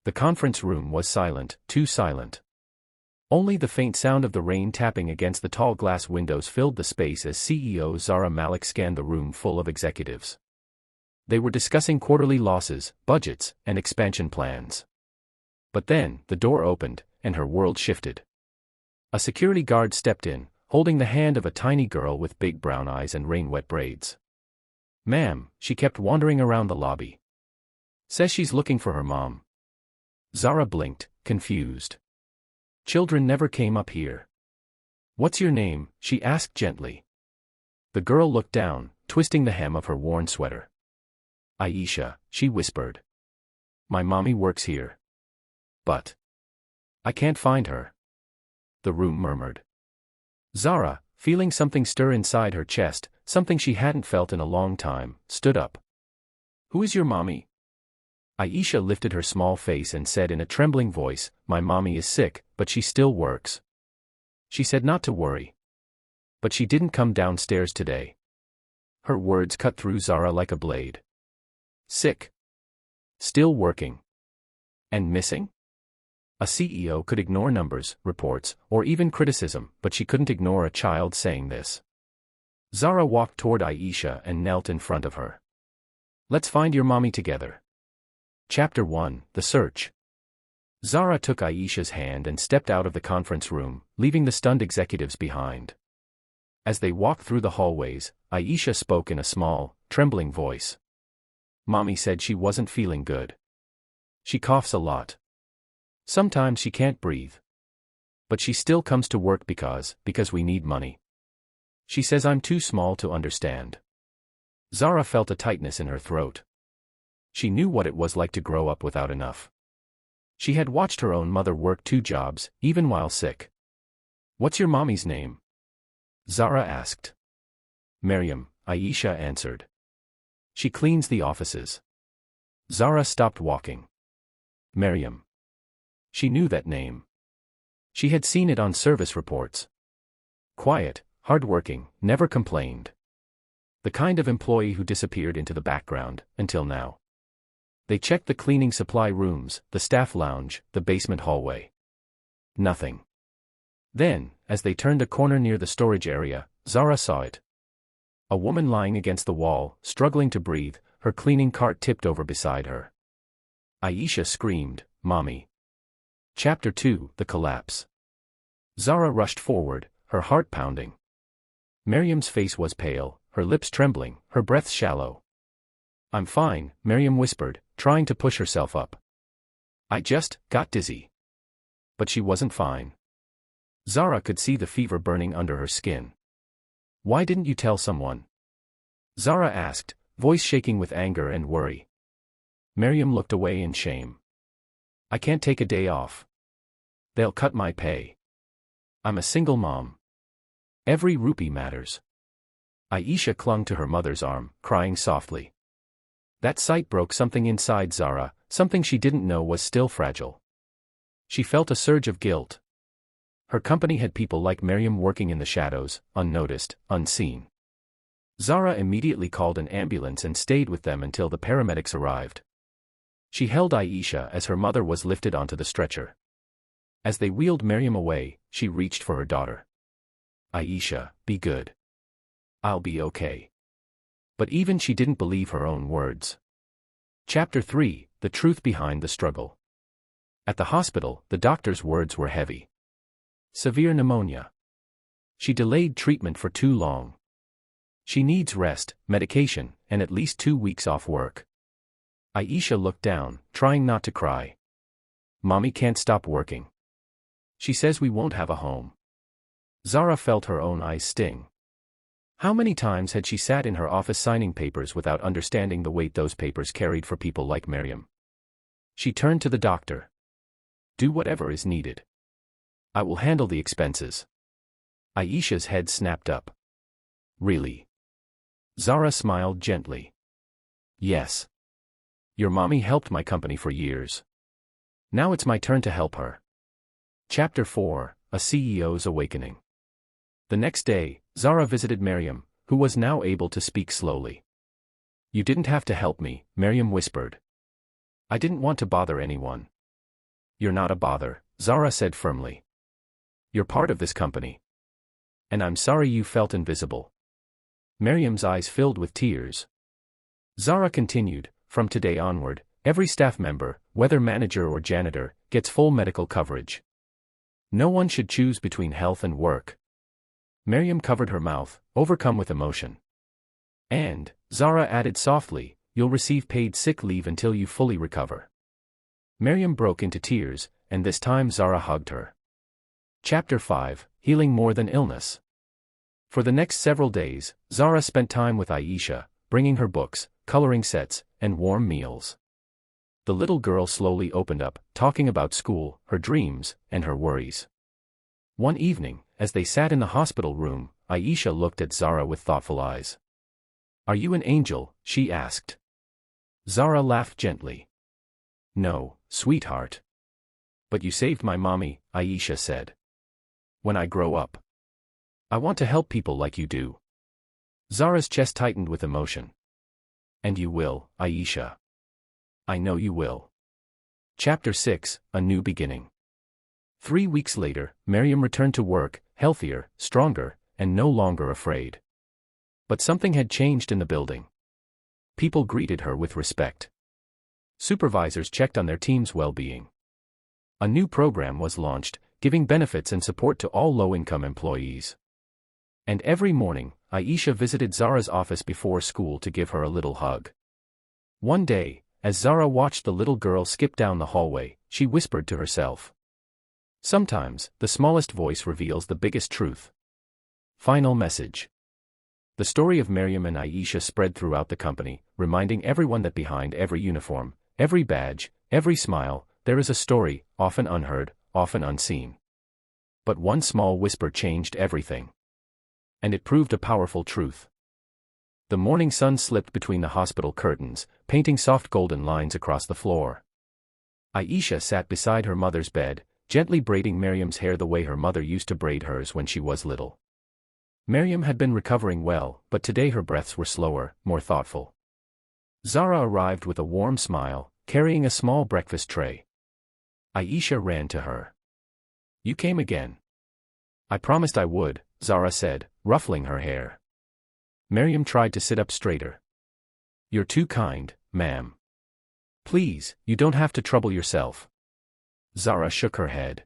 The conference room was silent, too silent. Only the faint sound of the rain tapping against the tall glass windows filled the space as CEO Zara Malik scanned the room full of executives. They were discussing quarterly losses, budgets, and expansion plans. But then, the door opened, and her world shifted. A security guard stepped in, holding the hand of a tiny girl with big brown eyes and rain-wet braids. "Ma'am," she kept wandering around the lobby. "Says she's looking for her mom." Zara blinked, confused. "Children never came up here." "What's your name?" she asked gently. The girl looked down, twisting the hem of her worn sweater. "Aisha," she whispered. "My mommy works here. But I can't find her." The room murmured. Zara, feeling something stir inside her chest, something she hadn't felt in a long time, stood up. "Who is your mommy?" Aisha lifted her small face and said in a trembling voice, "My mommy is sick, but she still works." She said not to worry. But she didn't come downstairs today. Her words cut through Zara like a blade. Sick. Still working. And missing? A CEO could ignore numbers, reports, or even criticism, but she couldn't ignore a child saying this. Zara walked toward Aisha and knelt in front of her. "Let's find your mommy together." Chapter 1, The Search. Zara took Aisha's hand and stepped out of the conference room, leaving the stunned executives behind. As they walked through the hallways, Aisha spoke in a small, trembling voice. "Mommy said she wasn't feeling good. She coughs a lot. Sometimes she can't breathe. But she still comes to work because we need money. She says I'm too small to understand." Zara felt a tightness in her throat. She knew what it was like to grow up without enough. She had watched her own mother work 2 jobs, even while sick. "What's your mommy's name?" Zara asked. "Maryam," Aisha answered. "She cleans the offices." Zara stopped walking. Maryam. She knew that name. She had seen it on service reports. Quiet, hardworking, never complained. The kind of employee who disappeared into the background, until now. They checked the cleaning supply rooms, the staff lounge, the basement hallway. Nothing. Then, as they turned a corner near the storage area, Zara saw it. A woman lying against the wall, struggling to breathe, her cleaning cart tipped over beside her. Aisha screamed, "Mommy." Chapter 2, The Collapse. Zara rushed forward, her heart pounding. Maryam's face was pale, her lips trembling, her breath shallow. "I'm fine," Maryam whispered, trying to push herself up. "I just got dizzy." But she wasn't fine. Zara could see the fever burning under her skin. "Why didn't you tell someone?" Zara asked, voice shaking with anger and worry. Maryam looked away in shame. "I can't take a day off. They'll cut my pay. I'm a single mom. Every rupee matters." Aisha clung to her mother's arm, crying softly. That sight broke something inside Zara, something she didn't know was still fragile. She felt a surge of guilt. Her company had people like Maryam working in the shadows, unnoticed, unseen. Zara immediately called an ambulance and stayed with them until the paramedics arrived. She held Aisha as her mother was lifted onto the stretcher. As they wheeled Maryam away, she reached for her daughter. "Aisha, be good. I'll be okay." But even she didn't believe her own words. Chapter 3, The Truth Behind the Struggle. At the hospital, the doctor's words were heavy. Severe pneumonia. She delayed treatment for too long. She needs rest, medication, and at least 2 weeks off work. Aisha looked down, trying not to cry. "Mommy can't stop working. She says we won't have a home." Zara felt her own eyes sting. How many times had she sat in her office signing papers without understanding the weight those papers carried for people like Maryam? She turned to the doctor. "Do whatever is needed. I will handle the expenses." Aisha's head snapped up. "Really?" Zara smiled gently. "Yes. Your mommy helped my company for years. Now it's my turn to help her." Chapter 4, A CEO's Awakening. The next day, Zara visited Maryam, who was now able to speak slowly. "You didn't have to help me," Maryam whispered. "I didn't want to bother anyone. You're not a bother, Zara said firmly. You're part of this company. And I'm sorry you felt invisible. Miriam's eyes filled with tears. Zara continued, from today onward, every staff member, whether manager or janitor, gets full medical coverage. No one should choose between health and work. Miriam covered her mouth, overcome with emotion. And, Zara added softly, you'll receive paid sick leave until you fully recover. Miriam broke into tears, and this time Zara hugged her. Chapter 5, Healing More Than Illness. For the next several days, Zara spent time with Aisha, bringing her books, coloring sets, and warm meals. The little girl slowly opened up, talking about school, her dreams, and her worries. One evening, as they sat in the hospital room, Aisha looked at Zara with thoughtful eyes. Are you an angel? She asked. Zara laughed gently. No, sweetheart. But you saved my mommy, Aisha said. When I grow up, I want to help people like you do. Zara's chest tightened with emotion. And you will, Aisha. I know you will. Chapter 6, A New Beginning. 3 weeks later, Miriam returned to work, healthier, stronger, and no longer afraid. But something had changed in the building. People greeted her with respect. Supervisors checked on their team's well-being. A new program was launched, giving benefits and support to all low-income employees. And every morning, Aisha visited Zara's office before school to give her a little hug. One day, as Zara watched the little girl skip down the hallway, she whispered to herself. Sometimes, the smallest voice reveals the biggest truth. Final message. The story of Miriam and Aisha spread throughout the company, reminding everyone that behind every uniform, every badge, every smile, there is a story, often unheard, often unseen. But one small whisper changed everything. And it proved a powerful truth. The morning sun slipped between the hospital curtains, painting soft golden lines across the floor. Aisha sat beside her mother's bed, gently braiding Miriam's hair the way her mother used to braid hers when she was little. Miriam had been recovering well, but today her breaths were slower, more thoughtful. Zara arrived with a warm smile, carrying a small breakfast tray. Aisha ran to her. You came again. I promised I would, Zara said, ruffling her hair. Miriam tried to sit up straighter. You're too kind, ma'am. Please, you don't have to trouble yourself. Zara shook her head.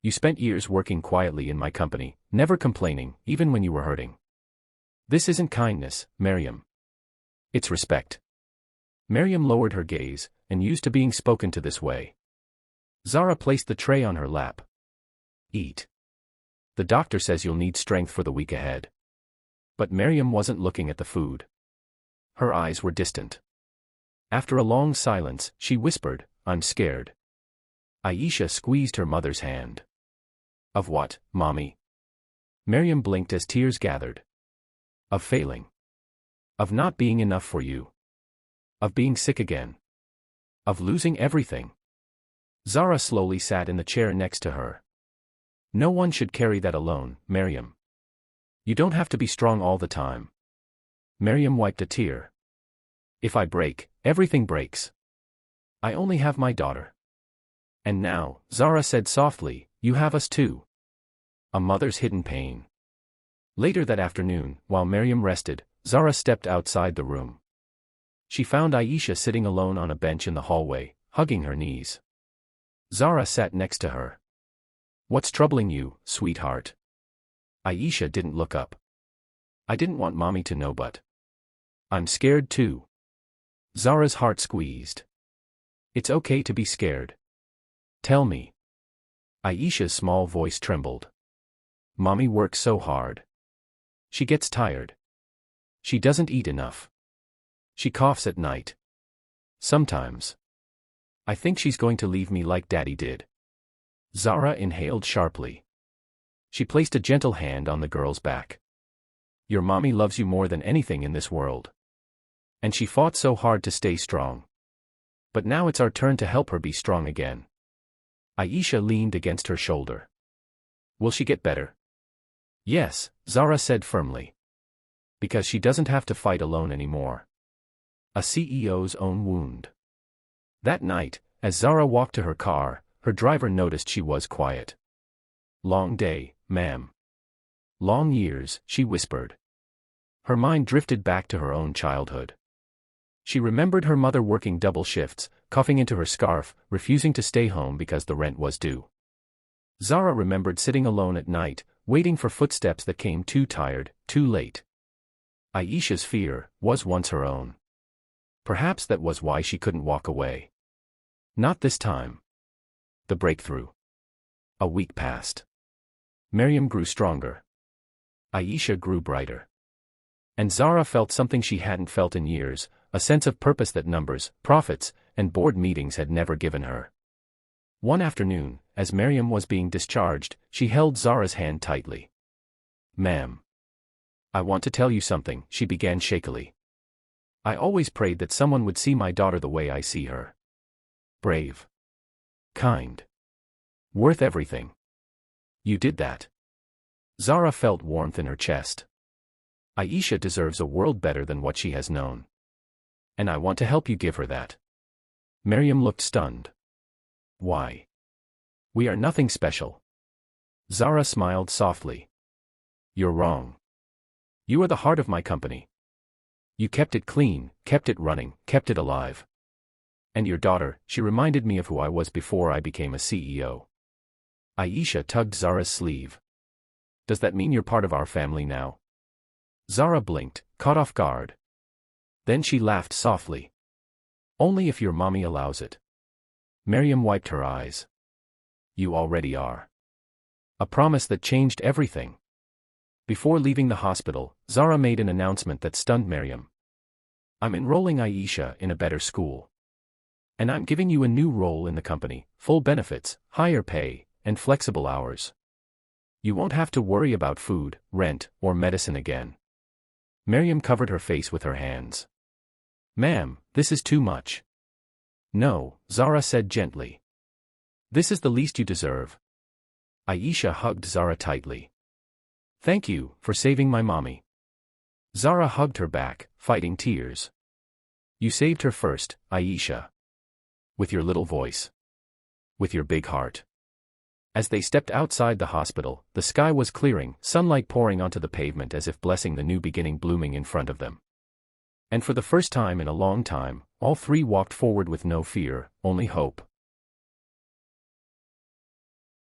You spent years working quietly in my company, never complaining, even when you were hurting. This isn't kindness, Miriam. It's respect. Miriam lowered her gaze, and used to being spoken to this way. Zara placed the tray on her lap. Eat. The doctor says you'll need strength for the week ahead. But Miriam wasn't looking at the food. Her eyes were distant. After a long silence, she whispered, I'm scared. Aisha squeezed her mother's hand. Of what, Mommy? Miriam blinked as tears gathered. Of failing. Of not being enough for you. Of being sick again. Of losing everything. Zara slowly sat in the chair next to her. No one should carry that alone, Miriam. You don't have to be strong all the time. Miriam wiped a tear. If I break, everything breaks. I only have my daughter. And now, Zara said softly, you have us too. A mother's hidden pain. Later that afternoon, while Miriam rested, Zara stepped outside the room. She found Aisha sitting alone on a bench in the hallway, hugging her knees. Zara sat next to her. What's troubling you, sweetheart? Aisha didn't look up. I didn't want Mommy to know, but I'm scared too. Zara's heart squeezed. It's okay to be scared. Tell me. Aisha's small voice trembled. Mommy works so hard. She gets tired. She doesn't eat enough. She coughs at night. Sometimes. I think she's going to leave me like Daddy did. Zara inhaled sharply. She placed a gentle hand on the girl's back. Your mommy loves you more than anything in this world. And she fought so hard to stay strong. But now it's our turn to help her be strong again. Aisha leaned against her shoulder. Will she get better? Yes, Zara said firmly. Because she doesn't have to fight alone anymore. A CEO's own wound. That night, as Zara walked to her car, her driver noticed she was quiet. "Long day, ma'am." "Long years," she whispered. Her mind drifted back to her own childhood. She remembered her mother working double shifts, coughing into her scarf, refusing to stay home because the rent was due. Zara remembered sitting alone at night, waiting for footsteps that came too tired, too late. Aisha's fear was once her own. Perhaps that was why she couldn't walk away. Not this time. The breakthrough. A week passed. Miriam grew stronger. Aisha grew brighter. And Zara felt something she hadn't felt in years, a sense of purpose that numbers, profits, and board meetings had never given her. One afternoon, as Miriam was being discharged, she held Zara's hand tightly. "Ma'am. I want to tell you something," she began shakily. "I always prayed that someone would see my daughter the way I see her. Brave. Kind. Worth everything. You did that." Zara felt warmth in her chest. "Aisha deserves a world better than what she has known. And I want to help you give her that." Miriam looked stunned. "Why? We are nothing special." Zara smiled softly. "You're wrong. You are the heart of my company. You kept it clean, kept it running, kept it alive. And your daughter, she reminded me of who I was before I became a CEO." Aisha tugged Zara's sleeve. "Does that mean you're part of our family now?" Zara blinked, caught off guard. Then she laughed softly. "Only if your mommy allows it." Miriam wiped her eyes. "You already are." A promise that changed everything. Before leaving the hospital, Zara made an announcement that stunned Miriam. "I'm enrolling Aisha in a better school. And I'm giving you a new role in the company, full benefits, higher pay, and flexible hours. You won't have to worry about food, rent, or medicine again." Miriam covered her face with her hands. "Ma'am, this is too much." "No," Zara said gently. "This is the least you deserve." Aisha hugged Zara tightly. "Thank you for saving my mommy." Zara hugged her back, fighting tears. "You saved her first, Aisha. With your little voice. With your big heart." As they stepped outside the hospital, the sky was clearing, sunlight pouring onto the pavement as if blessing the new beginning blooming in front of them. And for the first time in a long time, all three walked forward with no fear, only hope.